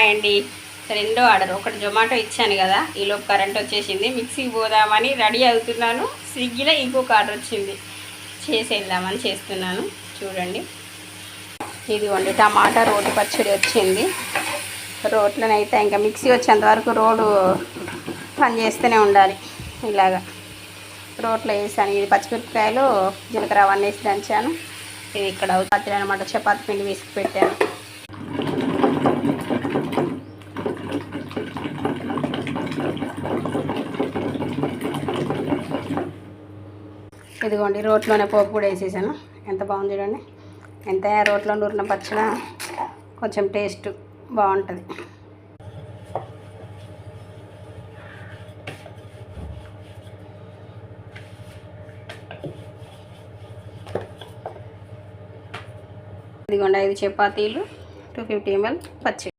Hi అండి. రెండో order, ఒకటి జొమాటో ఇచ్చాను కదా, ఈలోపు కరెంట్ వచ్చేసింది. మిక్సీకి పోదామని రెడీ అవుతున్నాను. స్విగ్గీలో ఇంకొక ఆర్డర్ వచ్చింది, చేసేద్దామని చేస్తున్నాను. చూడండి, ఇదిగోండి టమాటా రోటి పచ్చడి వచ్చింది. రోట్లనైతే ఇంకా మిక్సీ వచ్చేంత వరకు రోలు పని చేస్తూనే ఉండాలి. ఇలాగా రోట్లో వేసాను. ఇది పచ్చిమిరపకాయలు, జీలకర్ర అవన్నీ వేసి దంచాను. ఇది ఇక్కడ పచ్చడి అనమాట. చపాతి పిండి వేసి పెట్టాను. ఇదిగోండి రోట్లోనే పోపు కూడా వేసేసాను. ఎంత బాగుంది చూడండి. ఎంత రోట్లో నూరిన పచ్చడి కొంచెం టేస్ట్ బాగుంటుంది. ఇదిగోండి 5 చపాతీలు, 250 ml పచ్చడి.